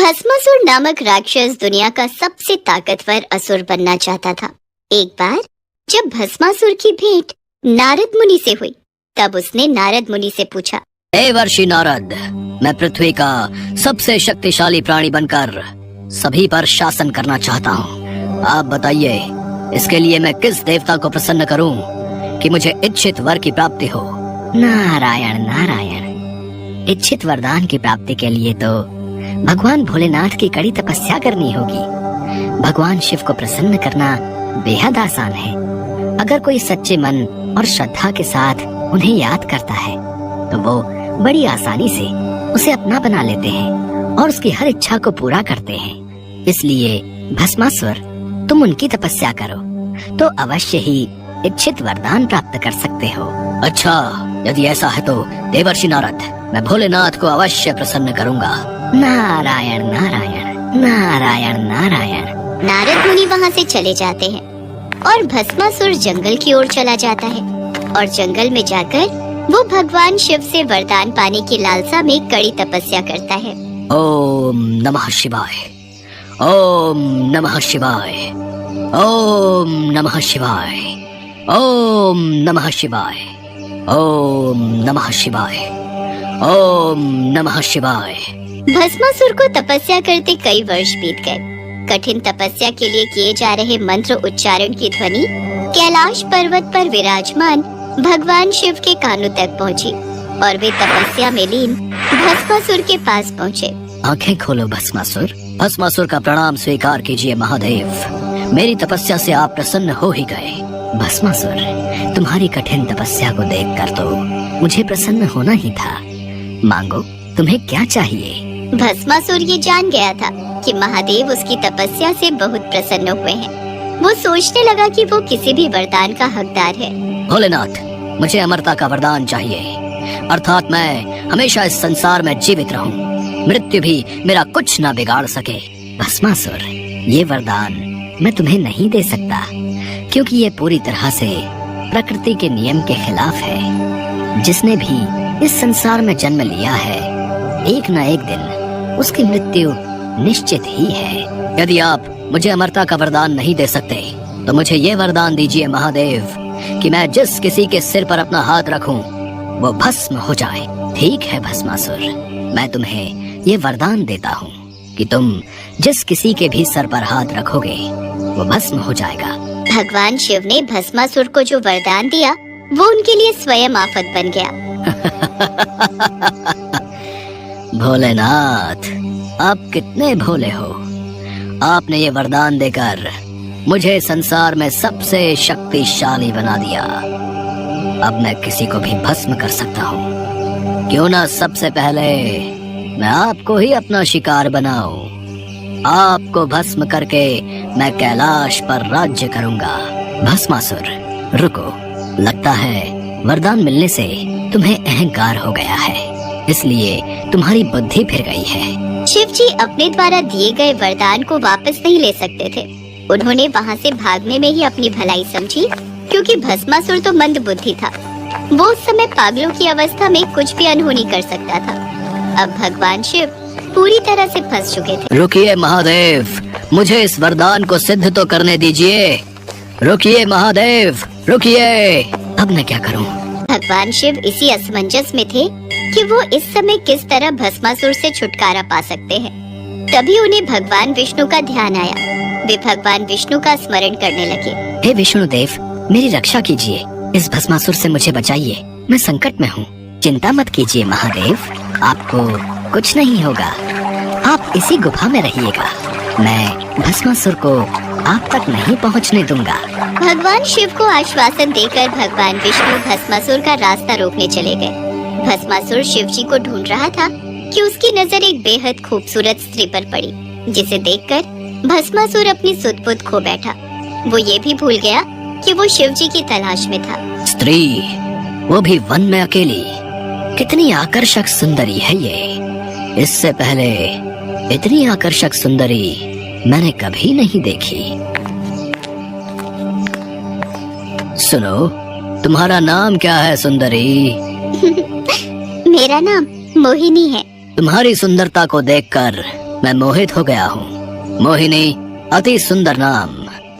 भस्मासुर नामक राक्षस दुनिया का सबसे ताकतवर असुर बनना चाहता था। एक बार जब भस्मासुर की भेंट नारद मुनि से हुई, तब उसने नारद मुनि से पूछा, देवर्षि नारद, मैं पृथ्वी का सबसे शक्तिशाली प्राणी बनकर सभी पर शासन करना चाहता हूँ। आप बताइए, इसके लिए मैं किस देवता को प्रसन्न करूँ कि मुझे इच्छित वर की प्राप्ति हो? नारायण नारायण, इच्छित वरदान की प्राप्ति के लिए तो भगवान भोलेनाथ की कड़ी तपस्या करनी होगी। भगवान शिव को प्रसन्न करना बेहद आसान है। अगर कोई सच्चे मन और श्रद्धा के साथ उन्हें याद करता है तो वो बड़ी आसानी से उसे अपना बना लेते हैं और उसकी हर इच्छा को पूरा करते हैं। इसलिए भस्मासुर, तुम उनकी तपस्या करो तो अवश्य ही इच्छित वरदान प्राप्त कर सकते हो। अच्छा, यदि ऐसा है तो देवर्षि नारद, मैं भोलेनाथ को अवश्य प्रसन्न करूँगा। नारायण नारायण नारायण नारायण। नारद मुनि वहाँ से चले जाते हैं और भस्मासुर जंगल की ओर चला जाता है और जंगल में जाकर वो भगवान शिव से वरदान पाने की लालसा में कड़ी तपस्या करता है। ओम नमः शिवाय, ओम नमः शिवाय, ओम नमः शिवाय, ओम नमः शिवाय, ओम नमः शिवाय, ओम नमः शिवाय। भस्मासुर को तपस्या करते कई वर्ष बीत गए। कठिन तपस्या के लिए किए जा रहे मंत्र उच्चारण की ध्वनि कैलाश पर्वत पर विराजमान भगवान शिव के कानों तक पहुंची और वे तपस्या में लीन भस्मासुर के पास पहुंचे। आंखें खोलो भस्मासुर। भस्मासुर का प्रणाम स्वीकार कीजिए महादेव। मेरी तपस्या से आप प्रसन्न हो ही गए। भस्मासुर, तुम्हारी कठिन तपस्या को देखकर तो मुझे प्रसन्न होना ही था। मांगो, तुम्हें क्या चाहिए? भस्मासुर ये जान गया था कि महादेव उसकी तपस्या से बहुत प्रसन्न हुए हैं। वो सोचने लगा कि वो किसी भी वरदान का हकदार है। भोलेनाथ, मुझे अमरता का वरदान चाहिए, अर्थात मैं हमेशा इस संसार में जीवित रहूं, मृत्यु भी मेरा कुछ न बिगाड़ सके। भस्मासुर, ये वरदान मैं तुम्हें नहीं दे सकता, क्योंकि ये पूरी तरह से प्रकृति के नियम के खिलाफ है। जिसने भी इस संसार में जन्म लिया है, एक न एक दिन उसकी मृत्यु निश्चित ही है। यदि आप मुझे अमरता का वरदान नहीं दे सकते तो मुझे ये वरदान दीजिए महादेव कि मैं जिस किसी के सिर पर अपना हाथ रखूं वो भस्म हो जाए। ठीक है भस्मासुर, मैं तुम्हें ये वरदान देता हूँ कि तुम जिस किसी के भी सर पर हाथ रखोगे वो भस्म हो जाएगा। भगवान शिव ने भस्मासुर को जो वरदान दिया वो उनके लिए स्वयं आफत बन गया। भोलेनाथ, आप कितने भोले हो। आपने ये वरदान देकर मुझे संसार में सबसे शक्तिशाली बना दिया। अब मैं किसी को भी भस्म कर सकता हूँ। क्यों ना सबसे पहले मैं आपको ही अपना शिकार बनाऊं। आपको भस्म करके मैं कैलाश पर राज्य करूंगा। भस्मासुर, रुको। लगता है वरदान मिलने से तुम्हें अहंकार हो गया है, इसलिए तुम्हारी बुद्धि फिर गई है। शिव जी अपने द्वारा दिए गए वरदान को वापस नहीं ले सकते थे। उन्होंने वहाँ से भागने में ही अपनी भलाई समझी, क्योंकि भस्मासुर तो मंद बुद्धि था। वो उस समय पागलों की अवस्था में कुछ भी अनहोनी कर सकता था। अब भगवान शिव पूरी तरह से फंस चुके थे। रुकिए महादेव, मुझे इस वरदान को सिद्ध तो करने दीजिए। रुकिए महादेव, रुकिए। अब मैं क्या करूं? भगवान शिव इसी असमंजस में थे कि वो इस समय किस तरह भस्मासुर से छुटकारा पा सकते हैं। तभी उन्हें भगवान विष्णु का ध्यान आया। वे भगवान विष्णु का स्मरण करने लगे। हे विष्णुदेव, मेरी रक्षा कीजिए। इस भस्मासुर से मुझे बचाइए। मैं संकट में हूँ। चिंता मत कीजिए महादेव, आपको कुछ नहीं होगा। आप इसी गुफा में रहिएगा। मैं भस्मासुर को आप तक नहीं पहुँचने दूंगा। भगवान शिव को आश्वासन देकर भगवान विष्णु भस्मासुर का रास्ता रोकने चले गए। भस्मासुर शिव जी को ढूंढ रहा था कि उसकी नजर एक बेहद खूबसूरत स्त्री पर पड़ी, जिसे देखकर भस्मासुर अपनी सुध-बुध खो बैठा। वो ये भी भूल गया कि वो शिव जी की तलाश में था। स्त्री, वो भी वन में अकेली, कितनी आकर्षक सुंदरी है ये। इससे पहले इतनी आकर्षक सुंदरी मैंने कभी नहीं देखी। सुनो, तुम्हारा नाम क्या है सुंदरी? मेरा नाम मोहिनी है। तुम्हारी सुंदरता को देखकर मैं मोहित हो गया हूँ। मोहिनी, अति सुंदर नाम।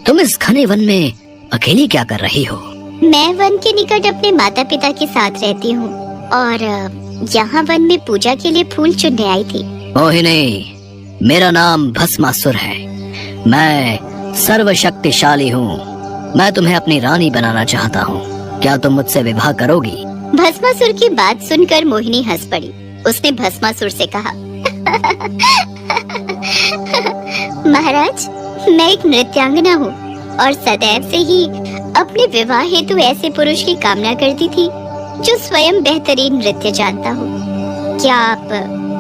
तुम इस घने वन में अकेली क्या कर रही हो? मैं वन के निकट अपने माता पिता के साथ रहती हूँ और यहाँ वन में पूजा के लिए फूल चुनने आई थी। मोहिनी, मेरा नाम भस्मासुर है। मैं सर्वशक्तिशाली हूँ। मैं तुम्हें अपनी रानी बनाना चाहता हूँ। क्या तुम मुझसे विवाह करोगी? भस्मासुर की बात सुनकर मोहिनी हंस पड़ी। उसने भस्मासुर से कहा, महाराज, मैं एक नृत्यांगना हूँ और सदैव से ही अपने विवाह हेतु ऐसे पुरुष की कामना करती थी जो स्वयं बेहतरीन नृत्य जानता हो। क्या आप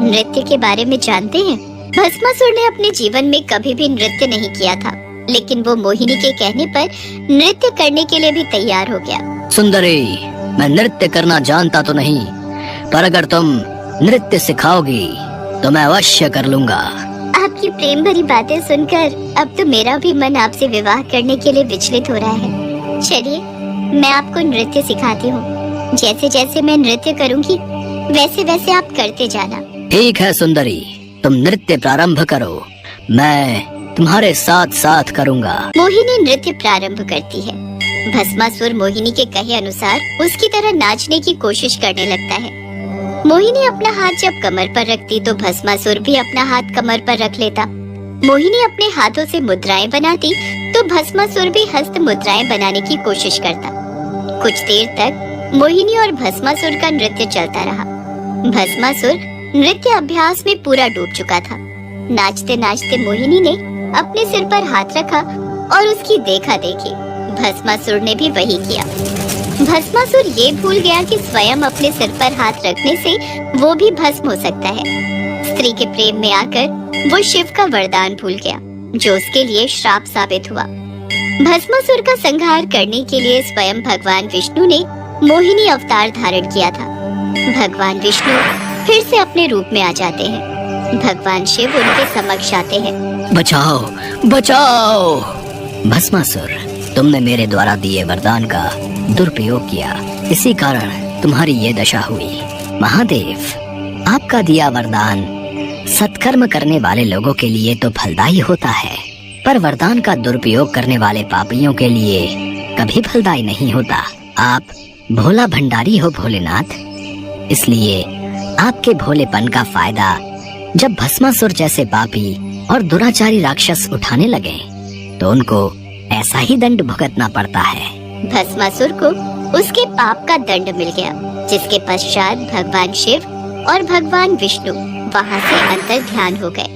नृत्य के बारे में जानते हैं? भस्मासुर ने अपने जीवन में कभी भी नृत्य नहीं किया था, लेकिन वो मोहिनी के कहने पर नृत्य करने के लिए भी तैयार हो गया। सुंदरी, मैं नृत्य करना जानता तो नहीं, पर अगर तुम नृत्य सिखाओगी तो मैं अवश्य कर लूंगा। आपकी प्रेम भरी बातें सुनकर अब तो मेरा भी मन आपसे विवाह करने के लिए विचलित हो रहा है। चलिए, मैं आपको नृत्य सिखाती हूँ। जैसे जैसे मैं नृत्य करूँगी वैसे वैसे आप करते जाना। ठीक है सुंदरी, तुम नृत्य प्रारंभ करो, मैं तुम्हारे साथ साथ करूँगा। मोहिनी नृत्य प्रारंभ करती है। भस्मासुर मोहिनी के कहे अनुसार उसकी तरह नाचने की कोशिश करने लगता है। मोहिनी अपना हाथ जब कमर पर रखती तो भस्मासुर भी अपना हाथ कमर पर रख लेता। मोहिनी अपने हाथों से मुद्राएं बनाती तो भस्मासुर भी हस्त मुद्राएं बनाने की कोशिश करता। कुछ देर तक मोहिनी और भस्मासुर का नृत्य चलता रहा। भस्मासुर नृत्य अभ्यास में पूरा डूब चुका था। नाचते नाचते मोहिनी ने अपने सिर पर हाथ रखा और उसकी देखा देखी भस्मासुर ने भी वही किया। भस्मासुर ये भूल गया कि स्वयं अपने सिर पर हाथ रखने से वो भी भस्म हो सकता है। स्त्री के प्रेम में आकर वो शिव का वरदान भूल गया, जो उसके लिए श्राप साबित हुआ। भस्मासुर का संहार करने के लिए स्वयं भगवान विष्णु ने मोहिनी अवतार धारण किया था। भगवान विष्णु फिर से अपने रूप में आ जाते हैं। भगवान शिव उनके समक्ष आते हैं। बचाओ, बचाओ! भस्मासुर, तुमने मेरे द्वारा दिए वरदान का दुरुपयोग किया, इसी कारण तुम्हारी ये दशा हुई। महादेव, आपका दिया वरदान सत्कर्म करने वाले लोगों के लिए तो फलदायी होता है, पर वरदान का दुरुपयोग करने वाले पापियों के लिए कभी फलदायी नहीं होता। आप भोला भंडारी हो भोलेनाथ, इसलिए आपके भोलेपन का फायदा जब भस्मासुर जैसे पापी और दुराचारी राक्षस उठाने लगे तो उनको ऐसा ही दंड भुगतना पड़ता है। भस्मासुर को उसके पाप का दंड मिल गया, जिसके पश्चात भगवान शिव और भगवान विष्णु वहाँ से अंतर ध्यान हो गए।